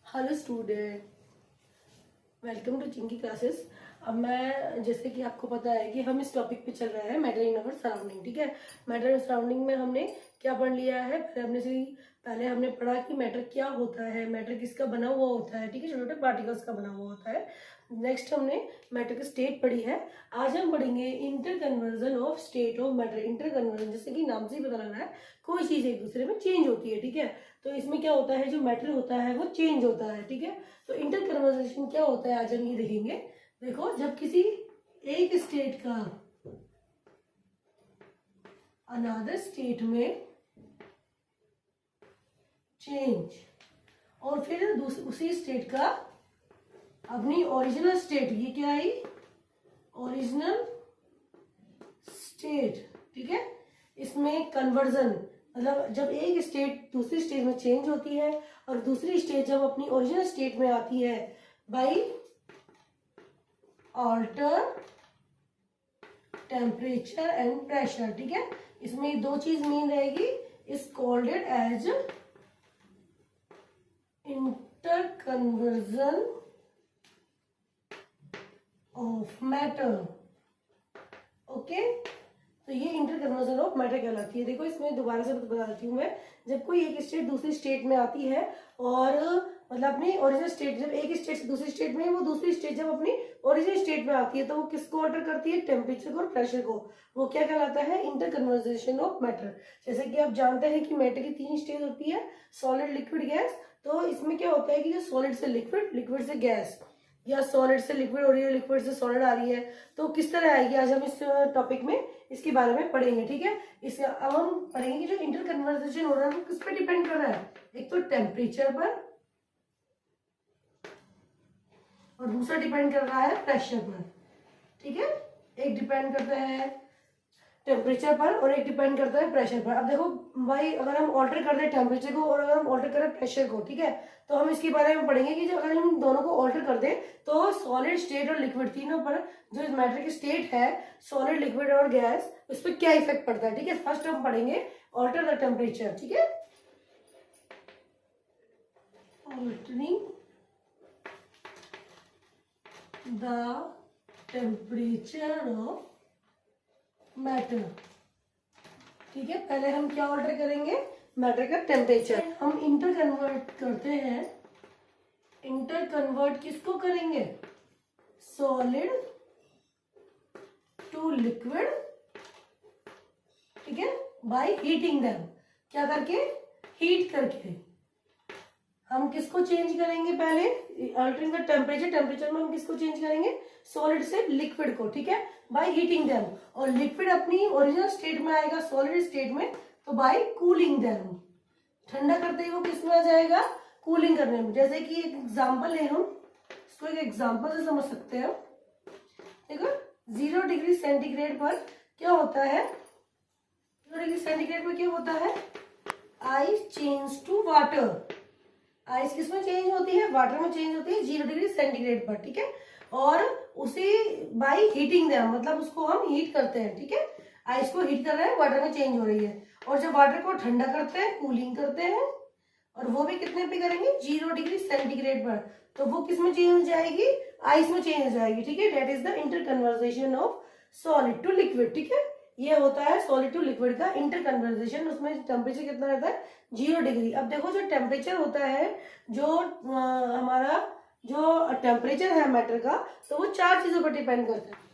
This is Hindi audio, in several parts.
Hello student, welcome to Chinki classes. अब मैं जैसे कि आपको पता है कि हम इस टॉपिक पे चल रहे हैं मैटर इन अवर सराउंडिंग। ठीक है, मैटर इन सराउंडिंग में हमने क्या पढ़ लिया है? पहले हमने पढ़ा कि मैटर क्या होता है, मैटर किसका बना हुआ होता है। ठीक है, छोटे छोटे पार्टिकल्स का बना हुआ होता है। नेक्स्ट हमने मैटर की स्टेट पढ़ी है। आज हम पढ़ेंगे inter conversion of state of matter. Inter conversion जैसे कि नाम से ही पता लग रहा है, कोई चीज एक दूसरे में चेंज होती है। ठीक है, तो इसमें क्या होता है, जो मैटर होता है वो चेंज होता है। ठीक है, तो इंटर कन्वर्जेशन क्या होता है आज हम ये देखेंगे। देखो, जब किसी एक स्टेट का अनदर स्टेट में चेंज और फिर उसी स्टेट का अपनी ओरिजिनल स्टेट, ये क्या आई, ओरिजिनल स्टेट। ठीक है, इसमें कन्वर्जन मतलब जब एक स्टेट दूसरी स्टेट में चेंज होती है और दूसरी स्टेट जब अपनी ओरिजिनल स्टेट में आती है by alter temperature and pressure. ठीक है, इसमें दो चीज मेन रहेगी, is called it as inter conversion of matter. Okay, तो ये इंटर कन्वर्जन ऑफ मैटर कहलाती है। देखो, इसमें दोबारा से बता देती हूँ मैं। जब कोई एक स्टेट दूसरी स्टेट में आती है और मतलब अपनी ओरिजिनल स्टेट, जब एक स्टेट से दूसरी स्टेट में, वो दूसरी स्टेट जब अपनी ओरिजिनल स्टेट में आती है तो वो किसको ऑल्टर करती है, टेम्परेचर को और प्रेशर को। वो क्या कहलाता है, इंटर कन्वर्जेशन ऑफ मैटर। जैसे कि आप जानते हैं कि मैटर की तीन स्टेज होती है, सॉलिड, लिक्विड, गैस। तो इसमें क्या होता है कि जो सॉलिड से लिक्विड, लिक्विड से गैस, या सॉलिड से लिक्विड हो रही है, लिक्विड से सॉलिड आ रही है, तो किस तरह आएगी, आज हम इस टॉपिक में इसके बारे में पढ़ेंगे। ठीक है, इसे अब हम पढ़ेंगे कि जो इंटर कन्वर्जेशन हो रहा है वो किस पे डिपेंड कर रहा है। एक तो टेम्परेचर पर और दूसरा डिपेंड कर रहा है प्रेशर पर। ठीक है, एक डिपेंड करता है टेम्परेचर पर और एक डिपेंड करता है प्रेशर पर। अब देखो भाई, अगर हम ऑल्टर कर दें टेम्परेचर को और अगर हम ऑल्टर करें प्रेशर को, ठीक है, तो हम इसके बारे में पढ़ेंगे कि जो अगर हम दोनों को ऑल्टर कर दें तो सॉलिड, स्टेट और लिक्विड तीनों पर जो इस मैटर की स्टेट है, सॉलिड, लिक्विड और गैस, उस पर क्या इफेक्ट पड़ता है। ठीक है, फर्स्ट हम पढ़ेंगे ऑल्टर द टेम्परेचर। ठीक है, altering the temperature of matter. ठीक है, पहले हम क्या ऑल्टर करेंगे, मैटर का टेम्परेचर। हम इंटर कन्वर्ट करते हैं, इंटर कन्वर्ट किसको करेंगे, सॉलिड टू लिक्विड। ठीक है, बाय हीटिंग देम, क्या करके, हीट करके। हम किसको चेंज करेंगे, पहले अल्टरिंग द टेम्परेचर, टेम्परेचर में हम किसको चेंज करेंगे, सॉलिड से लिक्विड को। ठीक है, बाय हीटिंग देम, और लिक्विड अपनी ओरिजिनल स्टेट में आएगा सॉलिड स्टेट में, तो बाय कूलिंग देम, ठंडा करते ही वो किस में आ जाएगा, कूलिंग करने में। जैसे कि एक एग्जांपल है, हम इसको एक एग्जांपल से समझ सकते हैं। देखो, 0 डिग्री सेंटीग्रेड पर क्या होता है, 0 डिग्री सेंटीग्रेड पर क्या होता है, ice change to water. Ice किस में चेंज होती है, वाटर में चेंज होती है 0 डिग्री सेंटीग्रेड पर। ठीक है, और उसी बाय हीटिंग देम, मतलब उसको हम हीट करते हैं। ठीक है, आइस को हीट कर रहे हैं, वाटर में चेंज हो रही है। और जब वाटर को ठंडा करते हैं, कूलिंग करते हैं, और वो भी कितने पे करेंगे, 0 डिग्री सेंटीग्रेड पर, तो वो किस में चेंज हो जाएगी, आइस में चेंज हो जाएगी। ठीक है, that is the inter conversation of solid to liquid. ठीक है, ये होता है सॉलिड टू लिक्विड का इंटर कन्वर्जेशन। उसमें टेम्परेचर कितना रहता है, 0 डिग्री। अब देखो, जो टेम्परेचर होता है, जो हमारा जो टेम्परेचर है मैटर का, तो वो चार चीजों पर डिपेंड करता है।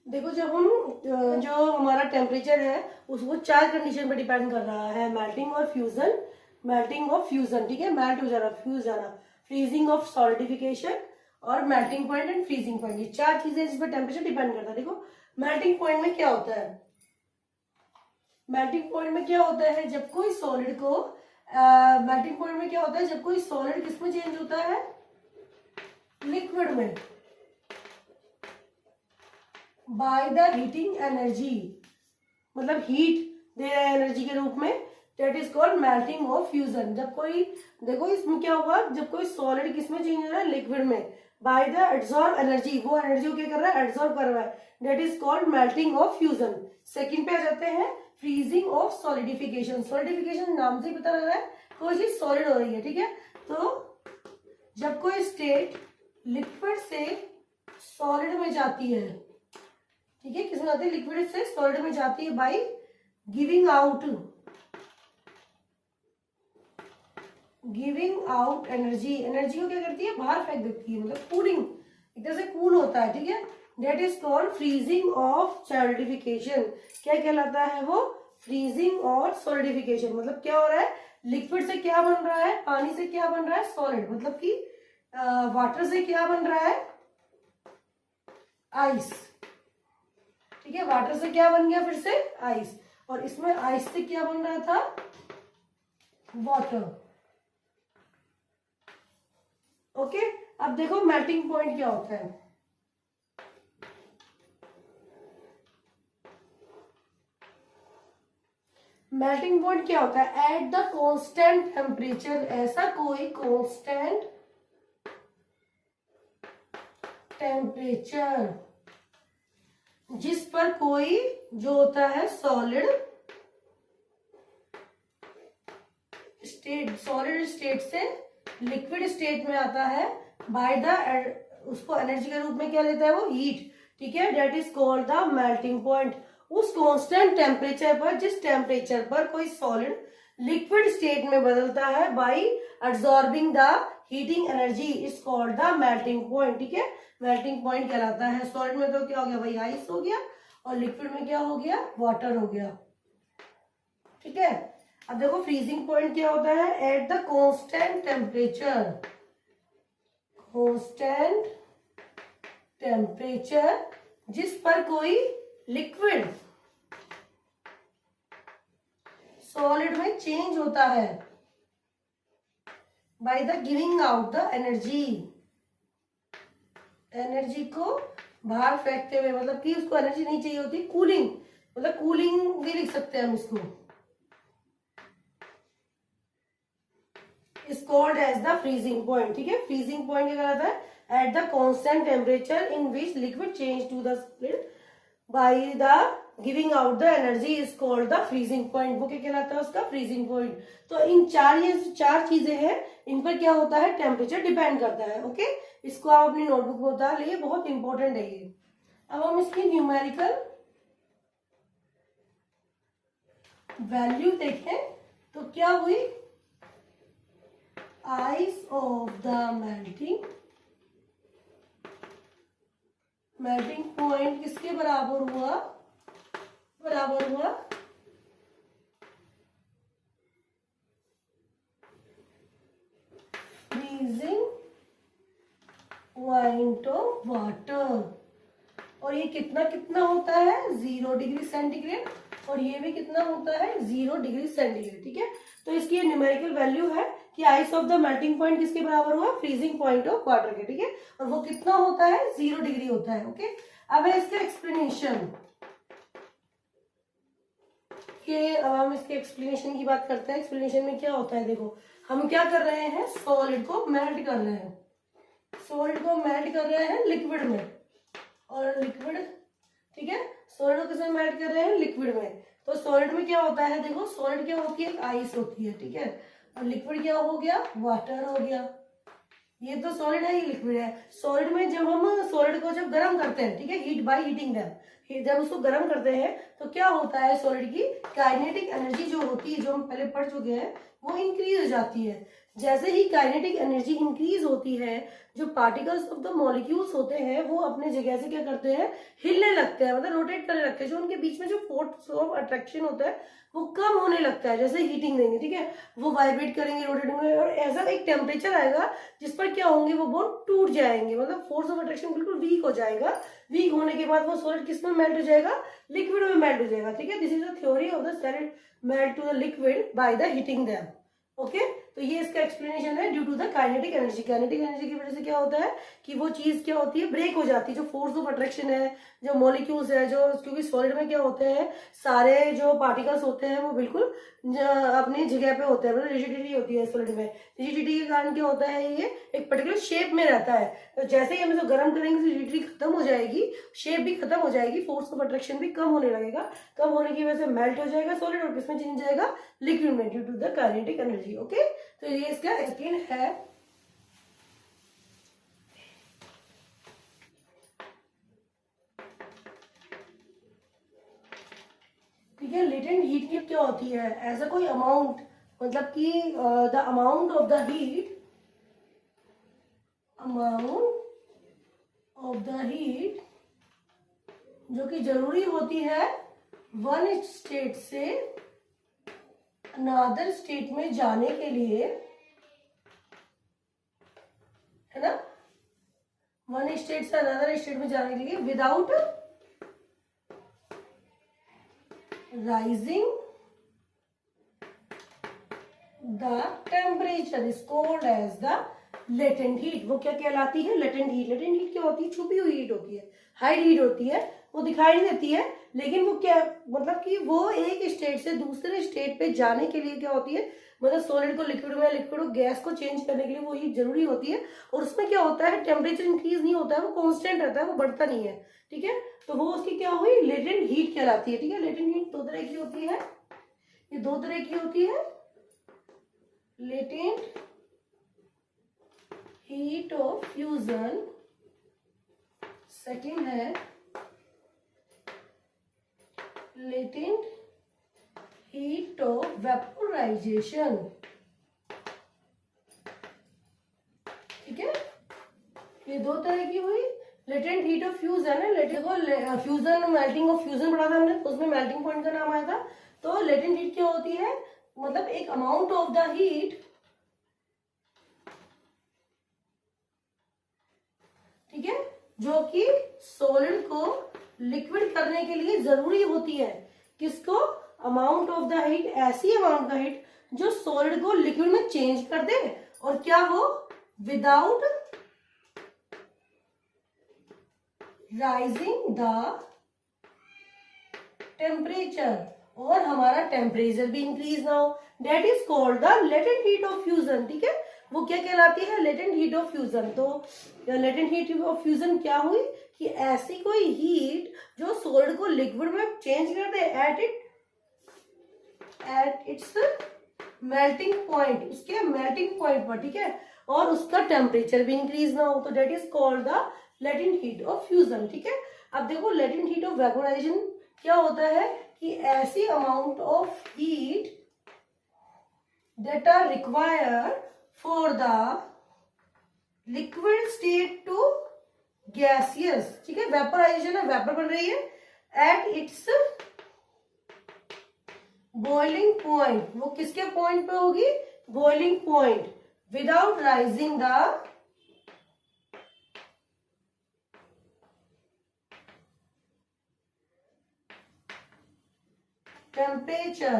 देखो, जब हम जो हमारा टेम्परेचर है उसको चार कंडीशन पे डिपेंड कर रहा है, मेल्टिंग और फ्यूजन, मेल्टिंग ऑफ फ्यूजन, ठीक है, मेल्ट हो जाना, फ्यूज जाना, फ्रीजिंग ऑफ सॉलिडिफिकेशन और melting point and freezing point, ये चार चीजें जिसपे टेम्परेचर डिपेंड करता है। देखो मेल्टिंग पॉइंट में क्या होता है, मेल्टिंग पॉइंट में क्या होता है, जब कोई सॉलिड को मेल्टिंग पॉइंट में क्या होता है, जब कोई सॉलिड किसमें चेंज होता है, लिक्विड में, बाय द हीटिंग एनर्जी, मतलब हीट दे रहा है एनर्जी के रूप में, that is called melting of fusion. जब कोई, देखो इसमें क्या हुआ, जब कोई सॉलिड किसमें चेंज हो रहा है, लिक्विड में, बाय द एब्सॉर्ब एनर्जी, वो एनर्जी को क्या कर रहा है, एब्सॉर्ब कर रहा है, that is called melting of fusion. Second पे आ जाते हैं फ्रीजिंग ऑफ सॉलिडिफिकेशन। सॉलिडिफिकेशन नाम से ही पता लग रहा है कोई चीज सॉलिड हो रही है, ठीक है। तो जब कोई स्टेट लिक्विड से सॉलिड में जाती है, ठीक है, किसमें जाती है, लिक्विड से सॉलिड में जाती है, by giving out energy, energy को क्या करती है, बाहर फेंक देती है, मतलब कूलिंग, एक तरह से कूल होता है, ठीक है, that is called freezing of solidification. क्या कहलाता है वो, फ्रीजिंग और सॉलिडिफिकेशन। मतलब क्या हो रहा है, लिक्विड से क्या बन रहा है, पानी से क्या बन रहा है, सॉलिड, मतलब कि वाटर से क्या बन रहा है, आइस, ठीक है, वाटर से क्या बन गया, फिर से आइस, और इसमें आइस से क्या बन रहा था, वाटर। ओके, अब देखो मेल्टिंग पॉइंट क्या होता है। मेल्टिंग पॉइंट क्या होता है, एट द कांस्टेंट टेम्परेचर, ऐसा कोई कांस्टेंट टेम्परेचर जिस पर कोई जो होता है सॉलिड स्टेट से लिक्विड स्टेट में आता है, बाय द उसको एनर्जी के रूप में क्या लेता है वो, हीट, ठीक है, that is called the melting point. उस कांस्टेंट टेम्परेचर पर, जिस टेम्परेचर पर कोई सॉलिड लिक्विड स्टेट में बदलता है by absorbing the heating energy, is called the melting point, ठीक है, मेल्टिंग पॉइंट कहलाता है। सॉलिड में तो क्या हो गया भाई, आइस हो गया, और लिक्विड में क्या हो गया, वाटर हो गया, ठीक है। अब देखो फ्रीजिंग पॉइंट क्या होता है, एट द कांस्टेंट टेम्परेचर जिस पर कोई लिक्विड सॉलिड में चेंज होता है, by the giving out the energy को बाहर फेंकते हुए, मतलब कि उसको एनर्जी नहीं चाहिए होती, कूलिंग, मतलब कूलिंग भी लिख सकते हैं हम इसको, is called as the freezing point, ठीक है। फ्रीजिंग पॉइंट क्या कहलाता है, at the constant temperature in which liquid change to the solid by the giving out the energy is called the freezing point, वो क्या कहलाता है उसका, फ्रीजिंग पॉइंट। तो इन ये चार चीजें हैं, इन पर क्या होता है, टेम्परेचर डिपेंड करता है, ओके। इसको आप अपनी नोटबुक में उतार लिए, बहुत इंपॉर्टेंट है ये। अब हम इसकी न्यूमेरिकल वैल्यू देखें तो क्या हुई, ice of the melting point किसके बराबर हुआ, फ्रीजिंग पॉइंट ऑफ वाटर। और ये कितना कितना होता है, 0 डिग्री सेंटीग्रेड, और ये भी कितना होता है, 0 डिग्री सेंटीग्रेड, ठीक है। तो इसकी ये न्यूमेरिकल वैल्यू है कि ice of the melting point किसके बराबर हुआ, फ्रीजिंग पॉइंट ऑफ वाटर के, ठीक है, और वो कितना होता है, 0 डिग्री होता है, ओके। अब है इसका एक्सप्लेनेशन, अब हम इसके एक्सप्लेनेशन की बात करते हैं। एक्सप्लेनेशन में क्या होता है, देखो हम क्या कर रहे हैं, सॉलिड को मेल्ट कर रहे हैं, लिक्विड में, और लिक्विड, ठीक है, सॉलिड को किसमें मेल्ट कर रहे हैं, लिक्विड में। तो सॉलिड में क्या होता है, देखो सॉलिड क्या होती है, आइस होती है, ठीक है, और लिक्विड क्या हो गया, वाटर हो गया। ये तो सॉलिड है, ये लिक्विड है। सॉलिड में जब हम सॉलिड को जब गर्म करते हैं, ठीक है, हीट बाय हीटिंग दैम, जब उसको गर्म करते हैं तो क्या होता है, सॉलिड की काइनेटिक एनर्जी जो होती है, जो हम पहले पढ़ चुके हैं वो इंक्रीज हो जाती है। जैसे ही काइनेटिक एनर्जी इंक्रीज होती है, जो पार्टिकल्स ऑफ द मॉलिक्यूल्स होते हैं वो अपने जगह से क्या करते हैं, हिलने लगते हैं, मतलब रोटेट करने लगते हैं। जो उनके बीच में जो फोर्स ऑफ अट्रैक्शन होता है वो कम होने लगता है जैसे हीटिंग देंगे, ठीक है, वो वाइब्रेट करेंगे, रोटेट होंगे, और ऐसा एक टेम्परेचर आएगा जिस पर क्या होंगे, वो बॉन्ड टूट जाएंगे, मतलब फोर्स ऑफ अट्रैक्शन बिल्कुल वीक हो जाएगा। वीक होने के बाद वो सॉलिड किस में मेल्ट हो जाएगा, लिक्विड में मेल्ट हो जाएगा, ठीक है। This is the theory of the solid melt to the liquid by the heating them. Okay, तो ये इसका एक्सप्लेनेशन है due to the kinetic energy. Kinetic energy की वजह से क्या होता है कि वो चीज क्या होती है, ब्रेक हो जाती है। जो फोर्स ऑफ अट्रैक्शन है, जो मॉलिक्यूल्स है, जो क्योंकि सॉलिड में क्या होते हैं, सारे जो पार्टिकल्स होते हैं वो बिल्कुल अपनी जगह पे होते हैं, मतलब रिजिडिटी होती है सॉलिड में। रिजिडिटी के कारण क्या होता है, ये एक पर्टिकुलर शेप में रहता है। तो जैसे ही हम इसको गर्म करेंगे तो रिजिडिटी खत्म हो जाएगी, शेप भी खत्म हो जाएगी, फोर्स ऑफ अट्रैक्शन भी कम होने लगेगा। कम होने की वजह से मेल्ट हो जाएगा सॉलिड, और किसमें चेंज जाएगा, लिक्विड में, due to the kinetic energy. Okay, तो ये इसका सेकंड है। ठीक है, लेटेंट हीट की क्या होती है, ऐसा कोई अमाउंट, मतलब कि the amount of the heat, amount of the heat जो कि जरूरी होती है वन स्टेट से अनदर स्टेट में जाने के लिए, है ना, वन स्टेट से अनदर स्टेट में जाने के लिए without rising the temperature is called as the latent heat. वो क्या कहलाती है, लेटेंट हीट। लेटेंट हीट क्या होती है, छुपी हुई हीट होती है, हाइड हीट होती है, वो दिखाई नहीं देती है, लेकिन वो क्या, मतलब कि वो एक स्टेट से दूसरे स्टेट पे जाने के लिए क्या होती है, मतलब सॉलिड को लिक्विड में, लिक्विड को गैस को चेंज करने के लिए वो हीट जरूरी होती है। और उसमें क्या होता है, टेम्परेचर इंक्रीज नहीं होता है, वो कांस्टेंट रहता है, वो बढ़ता नहीं है, ठीक है। तो वो उसकी क्या हुई, लेटेंट हीट कहलाती है, ठीक है। लेटेंट हीट दो तरह की होती है, ये दो तरह की होती है, latent heat of fusion, second है लेटेंट हीट ऑफ वेपोराइजेशन, ठीक है। ये दो तरह की हुई। लेटेंट हीट ऑफ फ्यूजन है, latent fusion, melting of fusion पढ़ा था हमने, तो उसमें मेल्टिंग पॉइंट का नाम आया था। तो लेटेंट हीट क्या होती है, मतलब एक अमाउंट ऑफ द हीट, ठीक है, जो कि सॉलिड को लिक्विड करने के लिए जरूरी होती है। किसको, अमाउंट ऑफ द हीट, ऐसी अमाउंट का हीट जो सॉलिड को लिक्विड में चेंज कर दे, और क्या हो, विदाउट राइजिंग द टेम्परेचर, और हमारा टेम्परेचर भी इंक्रीज ना हो, that is called the latent heat of fusion, ठीक है। वो क्या कहलाती है, लेटेंट हीट ऑफ फ्यूजन। तो लेटेंट हीट ऑफ फ्यूजन क्या हुई कि ऐसी कोई हीट जो सॉलिड को लिक्विड में चेंज कर दे एट इट्स मेल्टिंग पॉइंट, उसके मेल्टिंग पॉइंट पर, ठीक है, और उसका टेम्परेचर भी इंक्रीज ना हो, तो that is called the latent heat of fusion, ठीक है। अब देखो, लेटेंट हीट ऑफ वेपोराइजेशन क्या होता है कि ऐसी amount of heat that are required for the liquid state to gaseous, ठीक है, वेपोराइजेशन है, वेपर बन रही है, एट इट्स बॉइलिंग पॉइंट, वो किसके पॉइंट पे होगी, boiling point, without rising the temperature,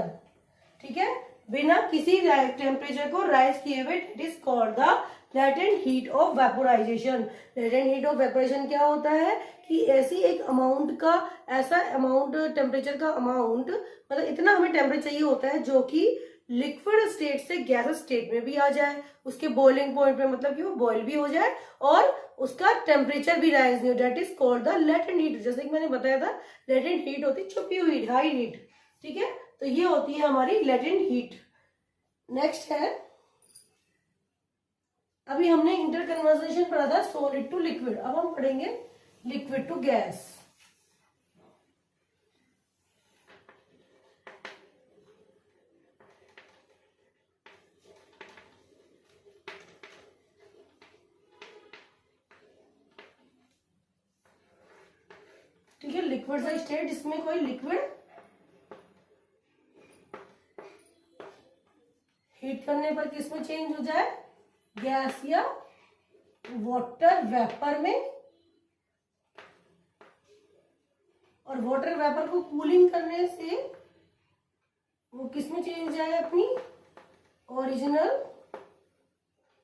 ठीक है, बिना किसी टेम्परेचर को राइज किए हुए, it is called the latent heat of vaporisation. Latent heat of vaporisation क्या होता है कि ऐसी एक अमाउंट का, ऐसा अमाउंट, टेम्परेचर का अमाउंट, मतलब इतना हमें टेम्परेचर चाहिए होता है जो कि लिक्विड स्टेट से गैस स्टेट में भी आ जाए, उसके बॉइलिंग पॉइंट पे, मतलब कि वो बॉइल भी हो जाए और उसका टेम्परेचर भी राइज नहीं हो, that is called the latent heat. जैसे कि मैंने बताया था, लेटेंट हीट होती है छुपी हुई हाई हीट, ठीक है। तो ये होती है हमारी लेटेंट हीट। नेक्स्ट है, अभी हमने इंटर कन्वर्सेशन पढ़ा था सॉलिड टू लिक्विड, अब हम पढ़ेंगे लिक्विड टू गैस। लिक्विड सा स्टेट जिसमें कोई लिक्विड हीट करने पर किस में चेंज हो जाए, गैस या वाटर वेपर में, और वाटर वेपर को कूलिंग करने से वो किस में चेंज हो जाए, अपनी ओरिजिनल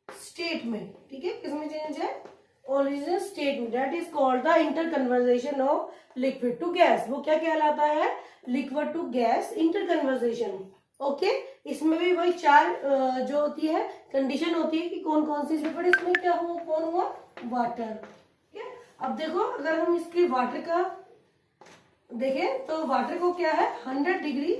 स्टेट में। ठीक है, किस में चेंज है, ओरिजिनल स्टेट में। That is called the inter conversation of liquid to gas. वो क्या कहलाता है, liquid to gas inter conversation. Okay, इसमें भी वही चार जो होती है कंडीशन होती है कि कौन कौन सी लिक्विड, इसमें क्या हुआ, कौन हुआ, वाटर। ठीक है, अब देखो अगर हम इसके वाटर का देखें तो वाटर को क्या है, 100 डिग्री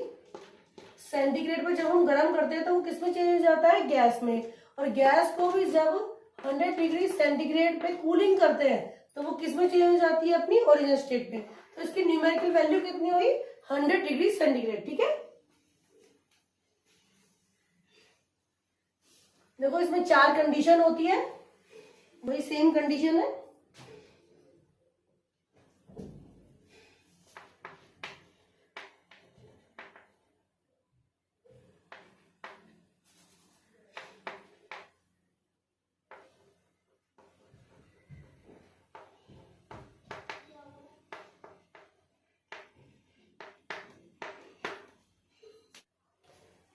सेंटीग्रेड पर जब हम गर्म करते हैं तो वो किस में चेंज हो जाता है, गैस में। और गैस को भी जब 100 डिग्री सेंटीग्रेड पे कूलिंग करते हैं तो वो किस में चेंज हो जाती है, अपनी ओरिजिनल स्टेट में। तो इसकी न्यूमेरिकल वैल्यू कितनी हुई, 100 डिग्री सेंटीग्रेड। ठीक है, देखो इसमें चार कंडीशन होती है, वही सेम कंडीशन है।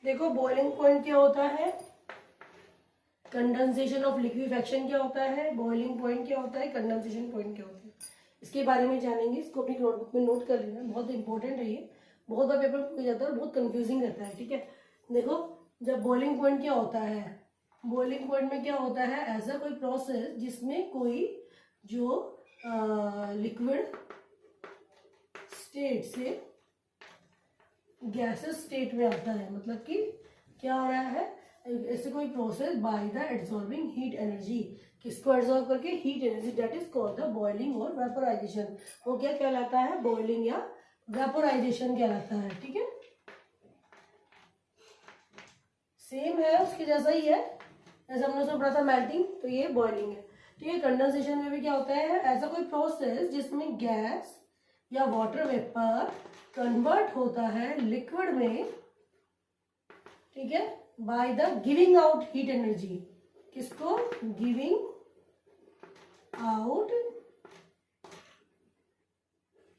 देखो बॉइलिंग पॉइंट क्या होता है, कंडेंसेशन ऑफ लिक्विफेक्शन क्या होता है, बॉइलिंग पॉइंट क्या होता है, कंडेंसेशन पॉइंट क्या होता है, इसके बारे में जानेंगे। इसको अपनी नोटबुक में नोट कर लेना, बहुत इंपॉर्टेंट है ये, बहुत बार पेपर पूछ जाता है और बहुत कंफ्यूजिंग रहता है। ठीक है, देखो जब बॉइलिंग पॉइंट क्या होता है, बॉइलिंग पॉइंट में क्या होता है, ऐसा कोई प्रोसेस जिसमें कोई जो लिक्विड स्टेट से गैसेस स्टेट में आता है, मतलब कि क्या हो रहा है, ऐसे कोई process by the absorbing heat energy, किसको एब्सॉर्ब करके, heat energy, that is called the boiling और वेपोराइजेशन। वो क्या कहलाता है, बॉइलिंग या वेपोराइजेशन कहलाता है। ठीक है, सेम है, उसके जैसा ही है, जैसे हमने उसमें पढ़ा था मेल्टिंग, तो ये बॉइलिंग है। ठीक है, कंडेंसेशन में भी क्या होता है, ऐसा कोई प्रोसेस जिसमें गैस या वाटर वेपर कन्वर्ट होता है लिक्विड में, ठीक है, by the giving out heat energy, किसको, giving out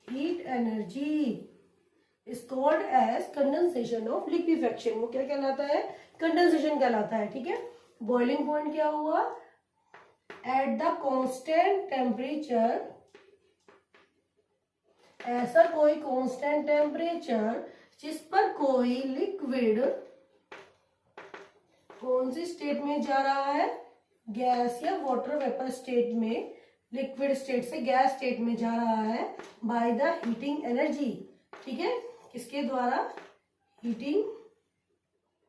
heat energy is called as condensation of liquefaction. वो क्या कहलाता है, कंडेंसेशन कहलाता है। ठीक है, बॉइलिंग पॉइंट क्या हुआ, एट द कांस्टेंट टेम्परेचर, ऐसा कोई कांस्टेंट टेम्परेचर जिस पर कोई लिक्विड कौन सी स्टेट में जा रहा है, गैस या वाटर वेपर स्टेट में, लिक्विड स्टेट से गैस स्टेट में जा रहा है, बाय द हीटिंग एनर्जी। ठीक है, किसके द्वारा, heating,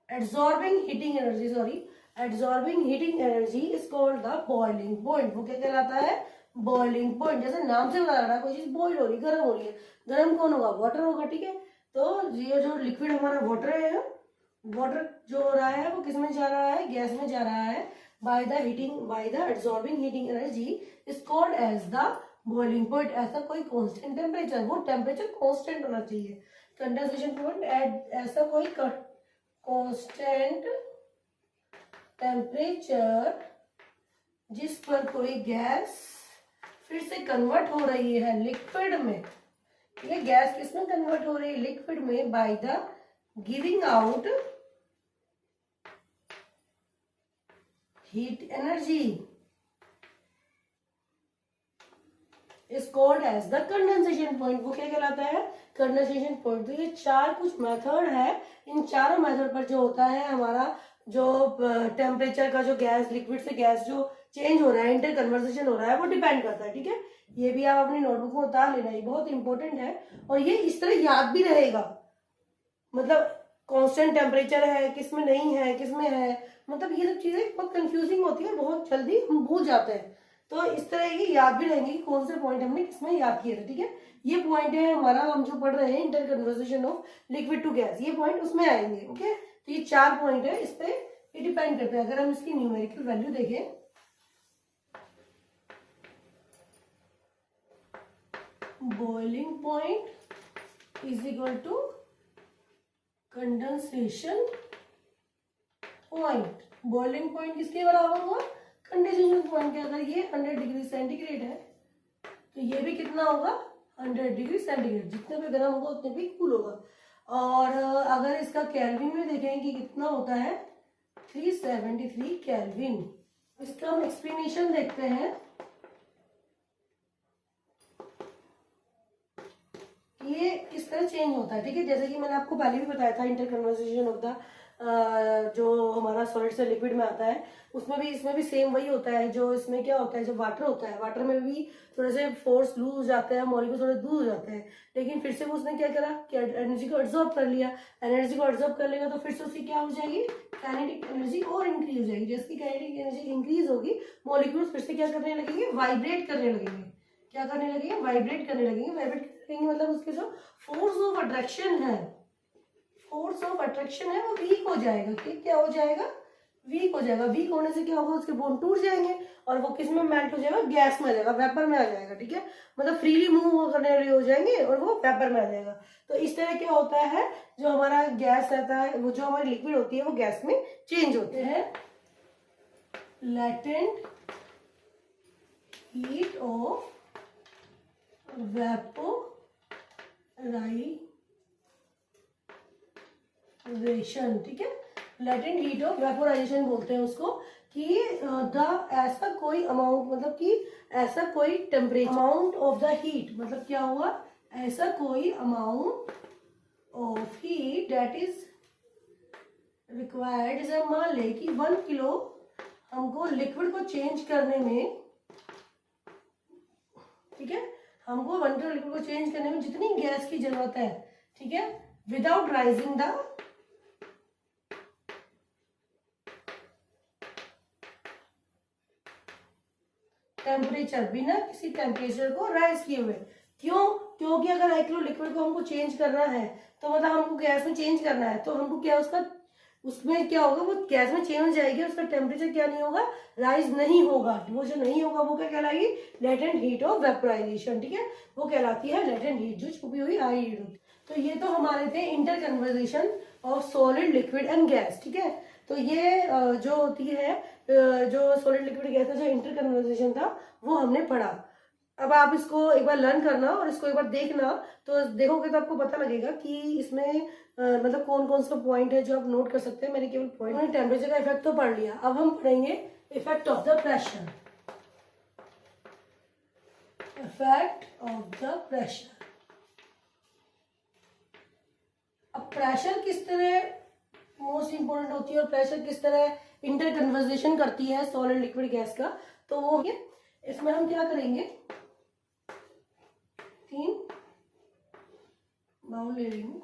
absorbing heating energy, sorry, absorbing heating energy is called the boiling point. वो क्या कहलाता है, बॉइलिंग पॉइंट। जैसे नाम से बता रहा है, कोई चीज बॉइल हो रही है, गर्म हो रही है, गर्म कौन होगा, वाटर होगा। ठीक है, तो ये जो लिक्विड हमारा वाटर है, वाटर जो हो रहा है वो किस में जा रहा है, गैस में जा रहा है, by the heating, by the absorbing heating energy is called as the boiling point. ऐसा कोई कांस्टेंट टेम्परेचर, वो टेम्परेचर कांस्टेंट होना चाहिए। कंडेंसेशन पॉइंट, ऐसा कोई कांस्टेंट टेम्परेचर जिस पर कोई गैस फिर से कन्वर्ट हो रही है लिक्विड में। ये गैस किस में कन्वर्ट हो रही है, लिक्विड में, by the giving out heat energy is called as the condensation point. वो क्या कहलाता है, कंडेंसेशन पॉइंट। तो ये चार कुछ मेथड है, इन चारों मेथड पर जो होता है हमारा जो टेम्परेचर का, जो गैस, लिक्विड से गैस जो चेंज हो रहा है, इंटर कन्वर्सेशन हो रहा है, वो डिपेंड करता है। ठीक है, ये भी आप अपनी नोटबुक में उतार लेना, ये बहुत इंपॉर्टेंट है और ये इस तरह याद भी रहेगा। मतलब कांस्टेंट टेम्परेचर है, किस में नहीं है, किस में है, मतलब ये सब चीजें बहुत कंफ्यूजिंग होती है, बहुत जल्दी हम भूल जाते हैं। तो इस तरह ये याद भी रहेंगे कि कौन से पॉइंट हमने किसमें याद किए थे। ठीक है, ये पॉइंट है हमारा, हम जो पढ़ रहे हैं inter conversation of liquid to gas, ये पॉइंट उसमें आएंगे। ओके, तो ये चार पॉइंट है, इस पे ये डिपेंड करते हैं। अगर हम इसकी न्यूमेरिकल वैल्यू देखें, boiling point is equal to condensation point. Boiling point किसके बराबर हुआ? कंडेंसेशन पॉइंट के। अगर ये 100 डिग्री सेंटीग्रेड है तो ये भी कितना होगा? 100 डिग्री सेंटीग्रेड। जितने भी गर्म होगा उतने भी कूल होगा। और अगर इसका केल्विन में देखें कि कितना होता है, 373 केल्विन। इसका हम एक्सप्लेनेशन देखते हैं। ये किस तरह चेंज होता है, ठीक है। जैसे कि मैंने आपको पहले भी बताया था, इंटर कन्वर्जेशन ऑफ द जो हमारा सॉलिड से लिक्विड में आता है, उसमें भी इसमें भी सेम वही होता है। जो इसमें क्या होता है, जो वाटर होता है, वाटर में भी थोड़े से फोर्स लूज हो जाते हैं, मॉलिक्यूल थोड़े दूर हो जाते हैं, लेकिन फिर से वो उसने क्या करा कि एनर्जी को एब्जॉर्ब कर लिया। एनर्जी को एब्जॉर्ब कर लेगा तो फिर से उसकी क्या हो जाएगी? काइनेटिक एनर्जी और इंक्रीज हो जाएगी। जैसे काइनेटिक एनर्जी इंक्रीज होगी, मॉलिक्यूल्स फिर से क्या करने लगेंगे? वाइब्रेट करने लगेंगे। क्या करने लगेंगे? वाइब्रेट करने लगेंगे। वाइब्रेट करेंगे मतलब उसके जो फोर्स ऑफ अट्रैक्शन है, फोर्स ऑफ अट्रैक्शन है, वो वीक हो जाएगा। क्या हो जाएगा? वीक हो जाएगा। वीक होने से क्या होगा? उसके बोन टूट जाएंगे और वो किस में मेल्ट हो जाएगा? गैस में आ जाएगा, वेपर में आ जाएगा, ठीक है। मतलब फ्रीली मूव करने वाले हो जाएंगे और वो वेपर में आ जाएगा। तो इस तरह क्या होता है, जो हमारा गैस रहता है, वो जो हमारी लिक्विड होती है, वो गैस में चेंज होते हैं। लेटेंट हीट ऑफ वेपोराइजेशन, ठीक है। लेटेंट हीट ऑफ वेपोराइजेशन बोलते हैं उसको, कि द ऐसा कोई अमाउंट, मतलब कि ऐसा कोई temperature, amount of the heat, मतलब क्या हुआ? ऐसा कोई amount of heat that is required. जैसे मान ले कि 1 किलो हमको लिक्विड को चेंज करने में, ठीक है, हमको 1 किलो लिक्विड को चेंज करने में जितनी गैस की जरूरत है, ठीक है, विदाउट राइजिंग द टेम्परेचर, बिना किसी टेम्परेचर को राइज किए हुए। क्यों? क्योंकि अगर 1 किलो लिक्विड को हमको चेंज करना है तो मतलब हमको गैस में चेंज करना है, तो हमको क्या उसका, उसमें क्या होगा? वो गैस में चेंज हो जाएगी, उसका टेम्परेचर क्या नहीं होगा? राइज नहीं होगा। वो जो नहीं होगा वो क्या कहलाएगी? लेटेंट हीट ऑफ वेपोराइजेशन, ठीक है, वो कहलाती है लेटेंट हीट, जो छुपी हुई हाई हीट होती है। तो ये तो हमारे थे inter conversation of solid, liquid and gas, ठीक है। तो ये जो होती है, जो सॉलिड, लिक्विड, गैस का जो इंटर कन्वर्जेशन था वो हमने पढ़ा। अब आप इसको एक बार लर्न करना और इसको एक बार देखना, तो देखोगे तो आपको पता लगेगा कि इसमें मतलब कौन कौन सा पॉइंट है जो आप नोट कर सकते हैं। मैंने केवल पॉइंट, टेम्परेचर का इफेक्ट तो पढ़ लिया। अब हम पढ़ेंगे effect of the pressure. Effect of the pressure. अब प्रेशर किस तरह मोस्ट इंपोर्टेंट होती है और प्रेशर किस तरह इंटर कन्वर्जेशन करती है सॉलिड, लिक्विड, गैस का, तो वो इसमें हम क्या करेंगे, 3 बाउल ले रही हूँ।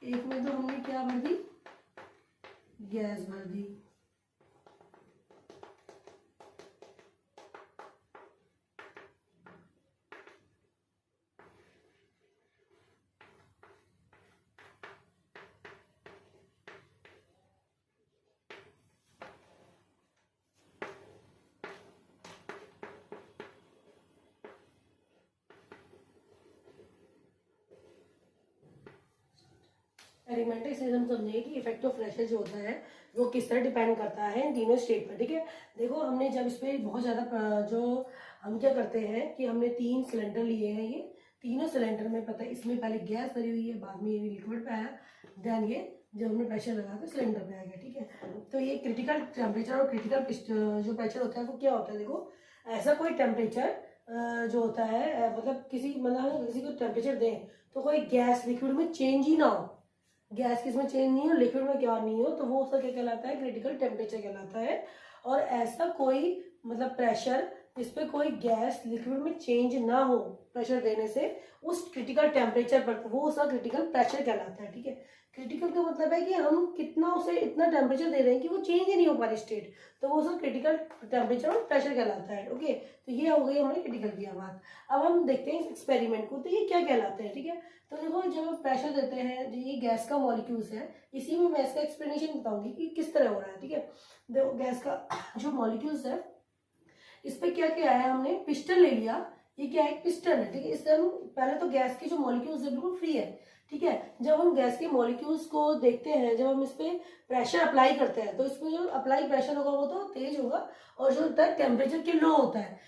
एक में तो हमने क्या भर दी? गैस भर दी। एलिमेंट्री से हम समझेंगे कि इफेक्ट ऑफ प्रेशर जो होता है वो किस तरह डिपेंड करता है इन तीनों स्टेट पर, ठीक है। देखो हमने जब इस पर बहुत ज़्यादा, जो हम क्या करते हैं कि हमने 3 सिलेंडर लिए हैं। ये तीनों सिलेंडर में पता है इसमें पहले गैस भरी हुई है, बाद में ये लिक्विड पे आया, देन ये जब हमने प्रेशर लगा तो सिलेंडर पे आ गया, ठीक है। तो ये क्रिटिकल टेम्परेचर और क्रिटिकल जो प्रेशर होता है वो क्या होता है? देखो, ऐसा कोई टेम्परेचर जो होता है, मतलब किसी को टेम्परेचर दें तो कोई गैस लिक्विड में चेंज ही ना हो, गैस किस में चेंज नहीं हो, लिक्विड में क्या नहीं हो, तो वो उसका क्या कहलाता है? क्रिटिकल टेम्परेचर कहलाता है। और ऐसा कोई मतलब प्रेशर जिस पे कोई गैस लिक्विड में चेंज ना हो प्रेशर देने से, उस क्रिटिकल टेम्परेचर पर, वो उसका क्रिटिकल प्रेशर कहलाता है, ठीक है। क्रिटिकल का मतलब है कि हम कितना उसे इतना टेम्परेचर दे रहे हैं कि वो चेंज ही नहीं हो पा रही स्टेट, तो वो उसका क्रिटिकल टेम्परेचर और प्रेशर कहलाता है, ओके। तो ये हो गई हमारी क्रिटिकल की बात। अब हम देखते हैं इस एक्सपेरिमेंट को, तो ये क्या कहलाते हैं, ठीक है। तो देखो, जब हम प्रेशर देते हैं, जो ये गैस का मॉलिक्यूल्स है, इसी में मैं इसका एक्सप्लेनेशन बताऊंगी कि किस तरह हो रहा है, ठीक है। देखो, गैस का जो मॉलिक्यूल्स है, इस पे क्या किया है हमने? पिस्टन ले लिया, ये क्या है, पिस्टन है, ठीक है। इससे हम पहले तो गैस के जो मॉलिक्यूल्स है बिल्कुल फ्री है, ठीक है। जब हम गैस के मॉलिक्यूल्स को देखते हैं, जब हम इस पे प्रेशर अप्लाई करते हैं, तो इसमें जो अप्लाई प्रेशर होगा वो तो तेज होगा, और जो होता है टेम्परेचर के लो होता है।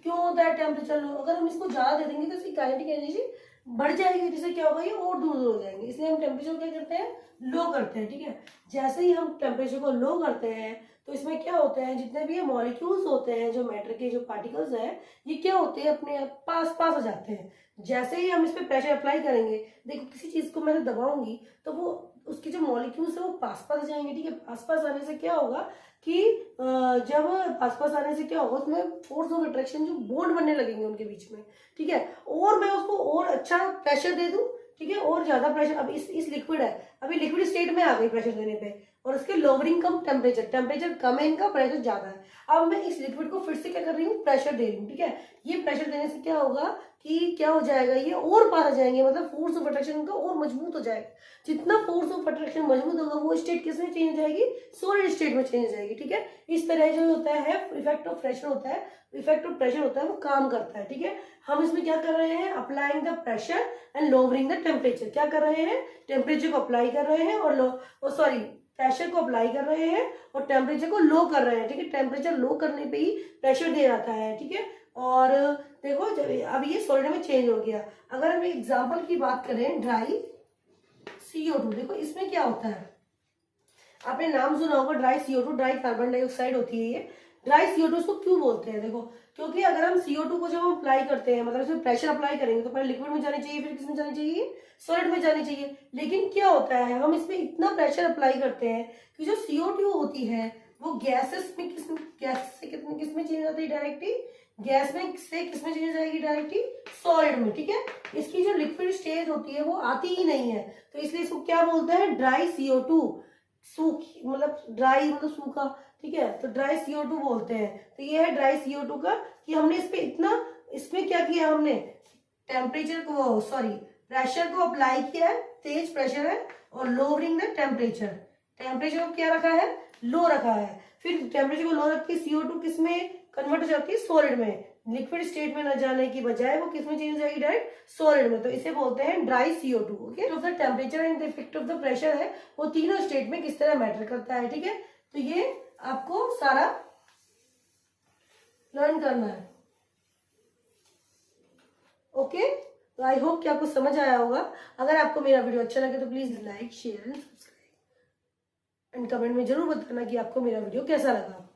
क्यों होता है टेम्परेचर लो? अगर हम इसको ज्यादा दे देंगे तो इसकी काइनेटिक एनर्जी बढ़ जाएगी, जिससे क्या होगा, ये और दूर दूर हो जाएंगे। इसलिए हम टेम्परेचर क्या करते हैं, लो करते हैं, ठीक है। जैसे ही हम टेम्परेचर को लो करते हैं तो इसमें क्या होते हैं, जितने भी ये मॉलिक्यूल्स होते हैं, जो मैटर के जो पार्टिकल्स हैं, ये क्या होते हैं, अपने पास पास आ जाते हैं। जैसे ही हम इस पे प्रेशर अप्लाई करेंगे, देखो किसी चीज को मैं दबाऊंगी तो वो उसके जो मॉलिक्यूल्स है वो पास पास आ जाएंगे, ठीक है। पास पास आने से क्या होगा कि जब पास पास आने से क्या होगा, उसमें फोर्स ऑफ अट्रैक्शन, जो बॉन्ड बनने लगेंगे उनके बीच में, ठीक है। और मैं उसको और अच्छा प्रेशर दे दूं, ठीक है, और ज्यादा प्रेशर। अब इस लिक्विड है, अभी लिक्विड स्टेट में आ गई प्रेशर देने पे, और उसके लोअरिंग कम टेम्परेचर कम है, इनका प्रेशर ज्यादा है। अब मैं इस लिक्विड को फिर से क्या कर रही हूँ, प्रेशर दे रही हूँ, ठीक है। ये प्रेशर देने से क्या होगा कि क्या हो जाएगा, ये और पार आ जाएंगे, मतलब फोर्स ऑफ अट्रैक्शन उनका और मजबूत हो जाएगा। जितना फोर्स ऑफ अट्रैक्शन मजबूत होगा, वो स्टेट किस में चेंज हो जाएगी, सॉलिड स्टेट में चेंज हो जाएगी, ठीक है। इस तरह जो होता है इफेक्ट ऑफ प्रेशर होता है, इफेक्ट ऑफ प्रेशर होता है, वो काम करता है, ठीक है। हम इसमें क्या कर रहे हैं, applying the pressure and lowering the temperature. क्या कर रहे हैं, टेम्परेचर को अप्लाई कर रहे हैं और प्रेशर को अप्लाई कर रहे हैं और टेम्परेचर को लो कर रहे हैं, ठीक है। टेम्परेचर लो करने पे ही प्रेशर दे जाता है, ठीक है। और देखो जब अब ये सॉलिड में चेंज हो गया। अगर हम एग्जांपल की बात करें, ड्राई CO2, देखो इसमें क्या होता है, आपने नाम सुना होगा dry CO2, dry carbon dioxide होती है ये। ड्राई CO2 इसको क्यों बोलते हैं, देखो क्योंकि अगर हम CO2 को जब हम अप्लाई करते हैं, मतलब इसमें प्रेशर अप्लाई करेंगे, तो पहले लिक्विड में जानी चाहिए, फिर किसमें जानी चाहिए, सॉलिड में जानी चाहिए। लेकिन क्या होता है, हम इसमें इतना प्रेशर अप्लाई करते हैं कि जो CO2 होती है वो गैसेस में गैस से किस में चेंज होती है, डायरेक्टली गैस में से किस में चेंज हो जाएगी, डायरेक्टली सॉलिड में, ठीक है। इसकी जो लिक्विड स्टेज होती है वो आती ही नहीं है, तो इसलिए इसको क्या बोलते हैं, ड्राई CO2। सूखी मतलब ड्राई मतलब सूखा, ठीक है, तो ड्राई CO2 बोलते हैं। तो ये है ड्राई CO2 का, कि हमने इस पे इतना, इसमें क्या किया हमने, प्रेशर को अप्लाई किया है, तेज प्रेशर है, और लोअरिंग द टेम्परेचर को क्या रखा है, लो रखा है। फिर टेम्परेचर को लो रख के CO2 किस में कन्वर्ट हो जाती है, सॉलिड में। लिक्विड स्टेट में न जाने की बजाय वो किस में चेंज हो जाएगी, डायरेक्ट सॉलिड में। तो इसे बोलते हैं ड्राई CO2, ओके। तो the temperature and the effect of the pressure है, वो तीनों स्टेट में किस तरह मैटर करता है, ठीक है। तो ये आपको सारा लर्न करना है, ओके। तो आई होप कि आपको समझ आया होगा। अगर आपको मेरा वीडियो अच्छा लगे तो please like, share and subscribe, and comment में जरूर बताना कि आपको मेरा वीडियो कैसा लगा।